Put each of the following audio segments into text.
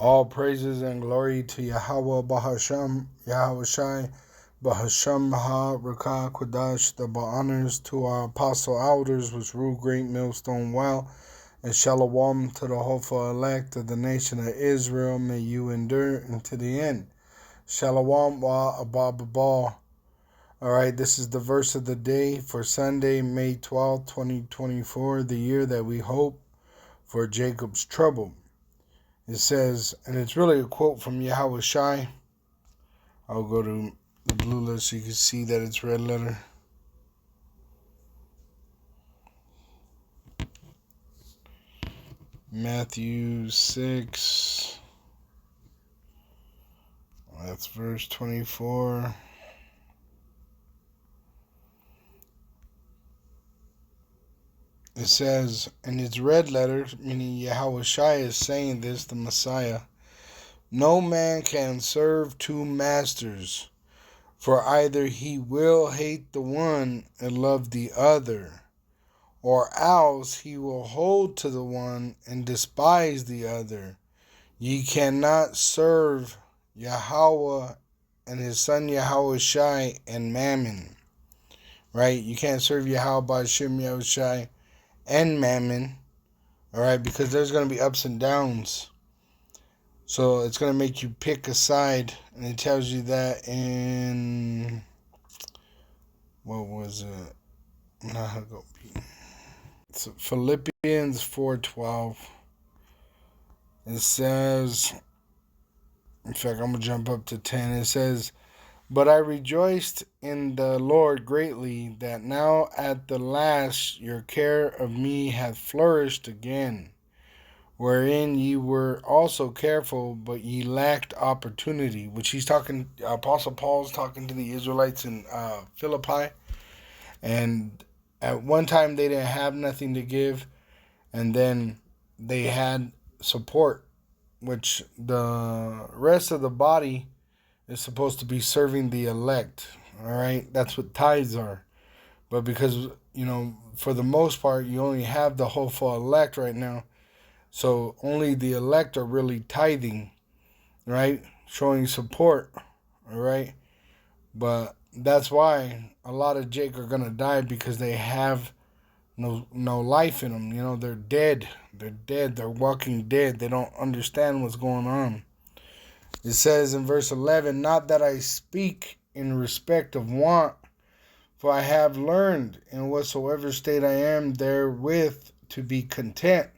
All praises and glory to Yahweh Bahasham, Yahweh Shai, Bahasham Ha Rakah Kodash, the honors to our apostle elders which rule great millstone well, and shalom to the hopeful elect of the nation of Israel. May you endure unto the end. Shalom wa abababal. Alright, this is the verse of the day for Sunday, May 12, 2024, the year that we hope for Jacob's trouble. It says, and it's really a quote from Yahweh Shai. I'll go to the blue list so you can see that it's red letter. Matthew 6. That's verse 24. It says, and it's red letter, meaning Yahweh Shai is saying this, the Messiah. No man can serve two masters, for either he will hate the one and love the other, or else he will hold to the one and despise the other. Ye cannot serve Yahweh and his son Yahweh Shai and Mammon. Right? You can't serve Yahweh by Shem Yahweh Shai and Mammon. Alright, because there's going to be ups and downs. So it's going to make you pick a side. And it tells you that in, what was it? It's Philippians 4:12. It says, in fact, I'm going to jump up to 10. It says, but I rejoiced in the Lord greatly that now at the last your care of me hath flourished again, wherein ye were also careful, but ye lacked opportunity. Which he's talking, Apostle Paul's talking to the Israelites in Philippi. And at one time they didn't have nothing to give, and then they had support, which the rest of the body is supposed to be serving the elect. All right, that's what tithes are. But because, for the most part, you only have the hopeful elect right now, so only the elect are really tithing, right? Showing support, all right? But that's why a lot of Jake are going to die, because they have no life in them. They're dead. They're dead. They're walking dead. They don't understand what's going on. It says in verse 11, not that I speak in respect of want, for I have learned in whatsoever state I am therewith to be content.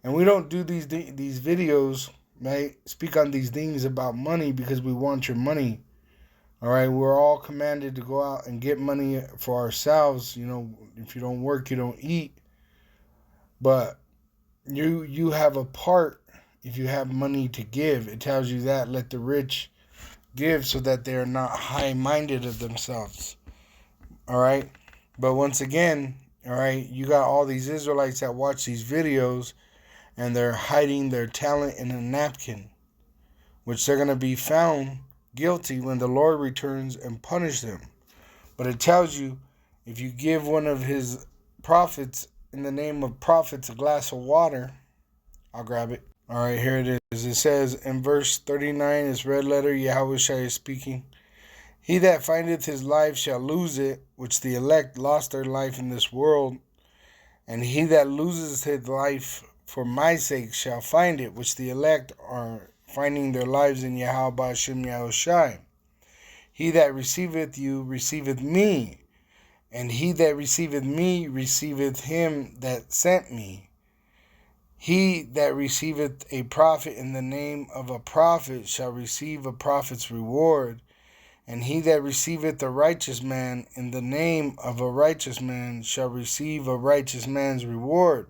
And we don't do these videos, right? Speak on these things about money because we want your money. All right, we're all commanded to go out and get money for ourselves. If you don't work, you don't eat. But you have a part if you have money to give. It tells you that let the rich give so that they are not high-minded of themselves. All right, but once again, all right, you got all these Israelites that watch these videos, and they're hiding their talent in a napkin, which they're going to be found guilty when the Lord returns and punish them. But it tells you, if you give one of his prophets, in the name of prophets, a glass of water, I'll grab it. All right, here it is. It says in verse 39, it's red letter, Yahweh Shai is speaking. He that findeth his life shall lose it, which the elect lost their life in this world. And he that loses his life for my sake shall find it, which the elect are finding their lives in Yahweh Shem Yahweh Shai. He that receiveth you receiveth me, and he that receiveth me receiveth him that sent me. He that receiveth a prophet in the name of a prophet shall receive a prophet's reward, and he that receiveth a righteous man in the name of a righteous man shall receive a righteous man's reward.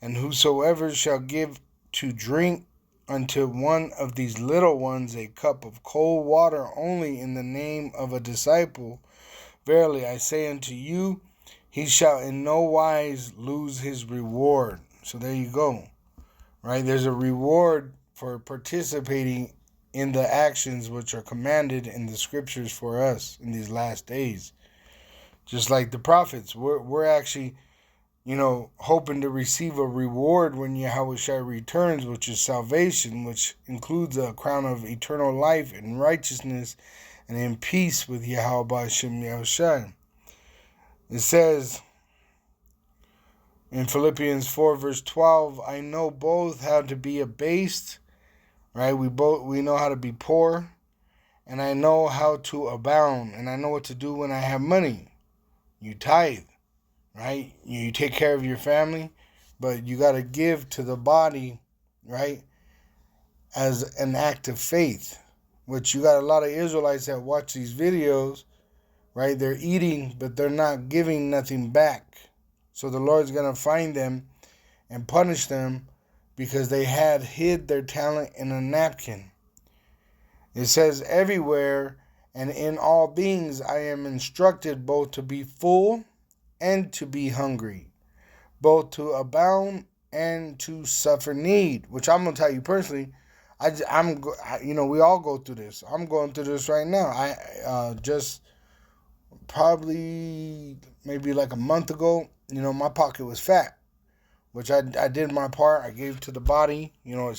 And whosoever shall give to drink unto one of these little ones a cup of cold water only in the name of a disciple, verily I say unto you, he shall in no wise lose his reward. So there you go. Right? There's a reward for participating in the actions which are commanded in the scriptures for us in these last days. Just like the prophets, we're actually hoping to receive a reward when Yahweh returns, which is salvation, which includes a crown of eternal life and righteousness and in peace with Yahweh Hashem Yahushai. It says in Philippians 4 verse 12, I know both how to be abased, right? We know how to be poor, and I know how to abound, and I know what to do when I have money. You tithe, right? You take care of your family, but you got to give to the body, right, as an act of faith, which you got a lot of Israelites that watch these videos, right? They're eating, but they're not giving nothing back. So the Lord's going to find them and punish them because they had hid their talent in a napkin. It says, everywhere and in all things I am instructed both to be full and to be hungry, both to abound and to suffer need. Which I'm gonna tell you personally, we all go through this. I'm going through this right now. I just probably maybe like a month ago, my pocket was fat, which I did my part. I gave to the body. I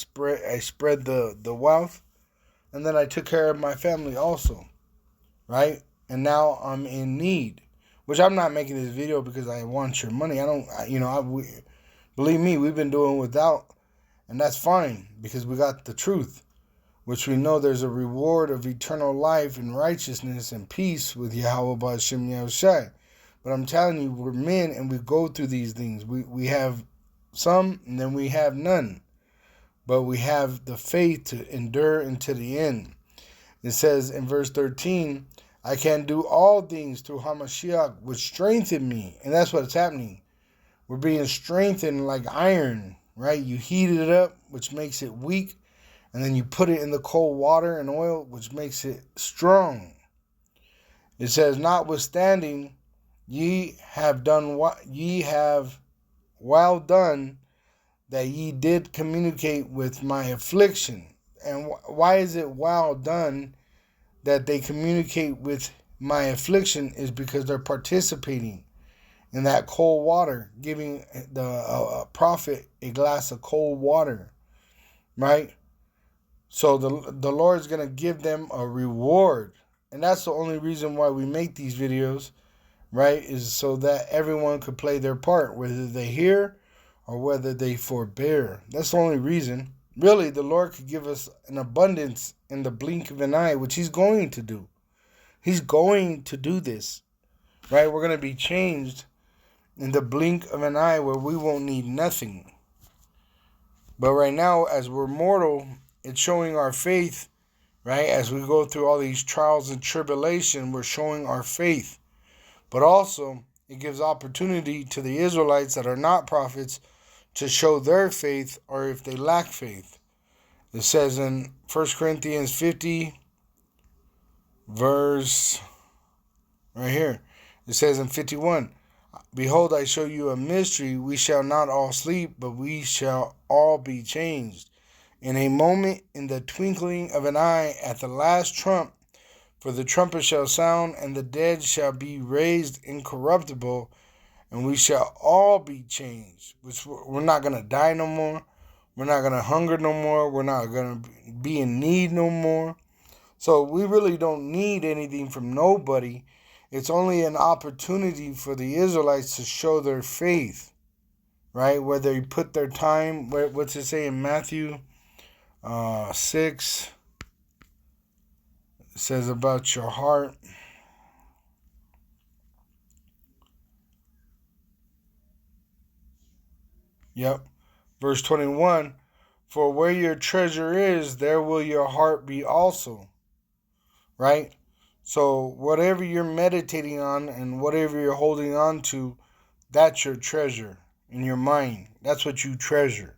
spread the wealth, and then I took care of my family also, right? And now I'm in need. Which I'm not making this video because I want your money. Believe me, we've been doing without, and that's fine because we got the truth, which we know there's a reward of eternal life and righteousness and peace with Yahweh B'Hashem Yahushai. But I'm telling you, we're men and we go through these things. We have some and then we have none. But we have the faith to endure until the end. It says in verse 13, I can do all things through Hamashiach, which strengthen me. And that's what's happening. We're being strengthened like iron, right? You heat it up, which makes it weak. And then you put it in the cold water and oil, which makes it strong. It says, notwithstanding, ye have well done that ye did communicate with my affliction. And why is it well done that they communicate with my affliction? Is because they're participating in that cold water, giving the prophet a glass of cold water, right? So the Lord's going to give them a reward. And that's the only reason why we make these videos, right? Is so that everyone could play their part, whether they hear or whether they forbear. That's the only reason. Really, the Lord could give us an abundance in the blink of an eye, which He's going to do. He's going to do this, right? We're going to be changed in the blink of an eye where we won't need nothing. But right now, as we're mortal, it's showing our faith, right? As we go through all these trials and tribulation, we're showing our faith. But also, it gives opportunity to the Israelites that are not prophets to show their faith, or if they lack faith. It says in 1 Corinthians 50, verse, right here, it says in 51, behold, I show you a mystery. We shall not all sleep, but we shall all be changed. In a moment, in the twinkling of an eye, at the last trump, for the trumpet shall sound, and the dead shall be raised incorruptible, and we shall all be changed. Which we're not going to die no more. We're not going to hunger no more. We're not going to be in need no more. So we really don't need anything from nobody. It's only an opportunity for the Israelites to show their faith, right? Where they put their time. What's it say in Matthew 6? It says about your heart. Yep. Verse 21. For where your treasure is, there will your heart be also. Right? So whatever you're meditating on and whatever you're holding on to, that's your treasure in your mind. That's what you treasure.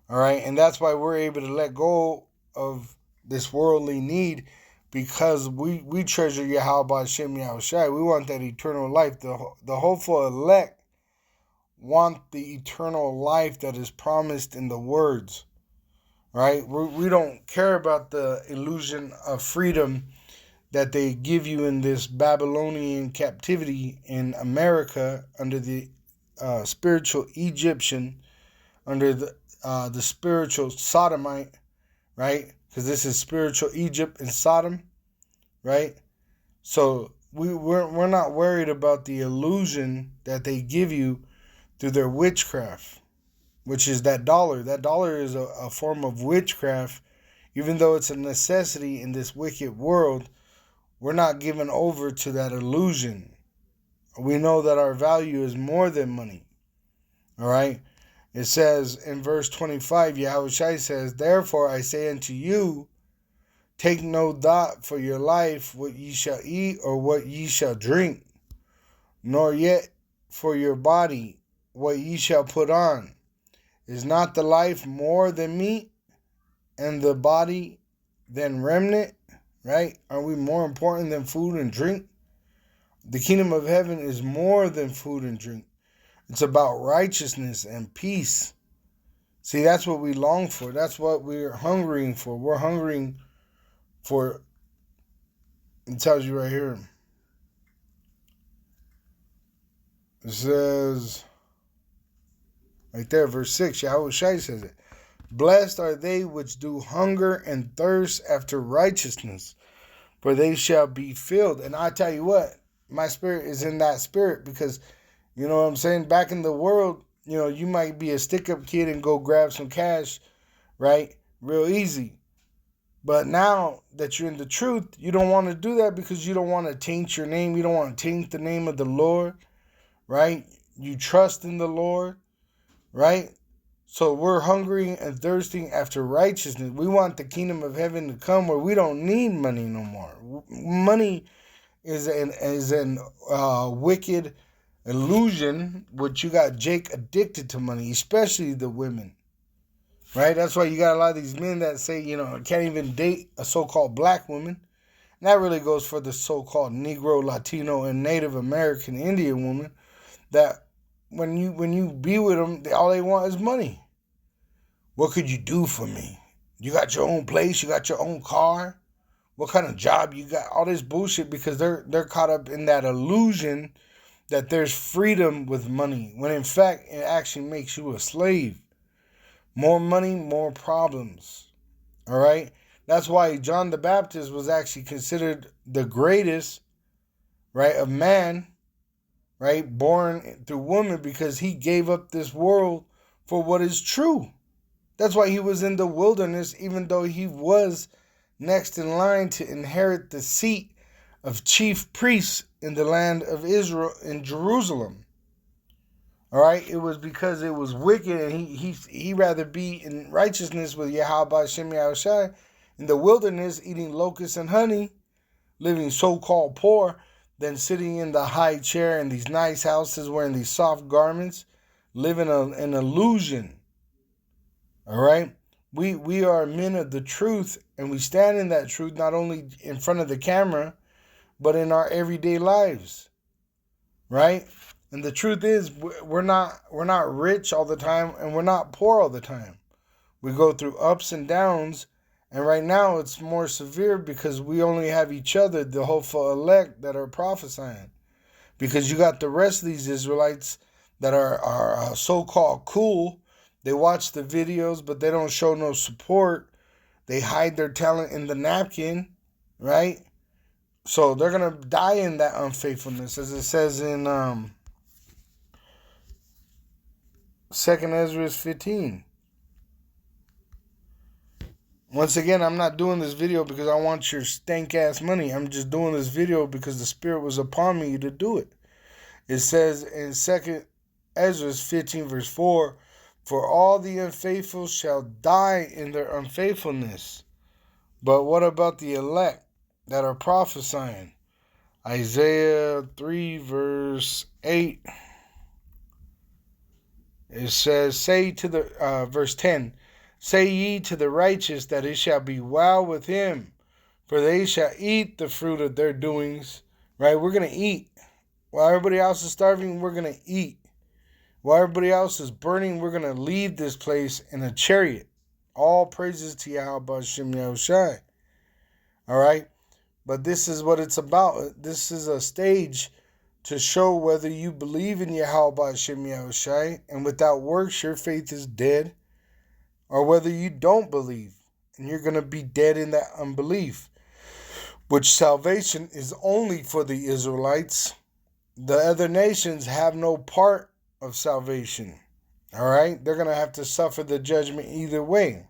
All right? And that's why we're able to let go of this worldly need, because we treasure Yahweh Hashem Yahushai. We want that eternal life. The hopeful elect want the eternal life that is promised in the words. Right? We don't care about the illusion of freedom that they give you in this Babylonian captivity in America under the spiritual Egyptian, under the spiritual Sodomite, right? Because this is spiritual Egypt and Sodom, right? So we're not worried about the illusion that they give you through their witchcraft, which is that dollar. That dollar is a form of witchcraft, even though it's a necessity in this wicked world. We're not given over to that illusion. We know that our value is more than money. All right. It says in verse 25, Yahushua says, "Therefore I say unto you, take no thought for your life, what ye shall eat or what ye shall drink, nor yet for your body, what ye shall put on. Is not the life more than meat, and the body than remnant?" Right? Are we more important than food and drink? The kingdom of heaven is more than food and drink. It's about righteousness and peace. See, that's what we long for. That's what we're hungering for. We're hungering for, it tells you right here. It says, right there, verse 6, Yahushua says it. "Blessed are they which do hunger and thirst after righteousness, for they shall be filled." And I tell you what, my spirit is in that spirit, because, you know what I'm saying? Back in the world, you might be a stick-up kid and go grab some cash, right? Real easy. But now that you're in the truth, you don't want to do that, because you don't want to taint your name. You don't want to taint the name of the Lord, right? You trust in the Lord, right? So we're hungry and thirsting after righteousness. We want the kingdom of heaven to come where we don't need money no more. Money is an wicked illusion, which you got Jake addicted to money, especially the women, right? That's why you got a lot of these men that say, can't even date a so-called black woman. And that really goes for the so-called Negro, Latino, and Native American Indian woman, that when you be with them, all they want is money. What could you do for me? You got your own place? You got your own car? What kind of job you got? All this bullshit, because they're caught up in that illusion that there's freedom with money, when in fact it actually makes you a slave. More money, more problems. All right? That's why John the Baptist was actually considered the greatest, right, of man, right, born through woman, because he gave up this world for what is true. That's why he was in the wilderness, even though he was next in line to inherit the seat of chief priests in the land of Israel, in Jerusalem. All right, it was because it was wicked, and he rather be in righteousness with Yahweh Shem Yahushai in the wilderness, eating locusts and honey, living so-called poor, than sitting in the high chair in these nice houses, wearing these soft garments, living an illusion. All right? We are men of the truth, and we stand in that truth, not only in front of the camera, but in our everyday lives. Right? And the truth is, we're not rich all the time, and we're not poor all the time. We go through ups and downs, and right now it's more severe because we only have each other, the hopeful elect, that are prophesying. Because you got the rest of these Israelites that are so-called cool. They watch the videos, but they don't show no support. They hide their talent in the napkin, right? So they're going to die in that unfaithfulness, as it says in 2nd Ezra 15. Once again, I'm not doing this video because I want your stank-ass money. I'm just doing this video because the Spirit was upon me to do it. It says in 2nd Ezra 15, verse 4, "For all the unfaithful shall die in their unfaithfulness." But what about the elect that are prophesying? Isaiah 3, verse 8. It says, verse 10, "Say ye to the righteous that it shall be well with him, for they shall eat the fruit of their doings." Right? We're going to eat. While everybody else is starving, we're going to eat. While everybody else is burning, we're going to leave this place in a chariot. All praises to Yahweh Shem Yahushai. All right? But this is what it's about. This is a stage to show whether you believe in Yahweh Ba'Shem Yahushai, and without works your faith is dead, or whether you don't believe, and you're going to be dead in that unbelief, which salvation is only for the Israelites. The other nations have no part of salvation. All right? They're going to have to suffer the judgment either way.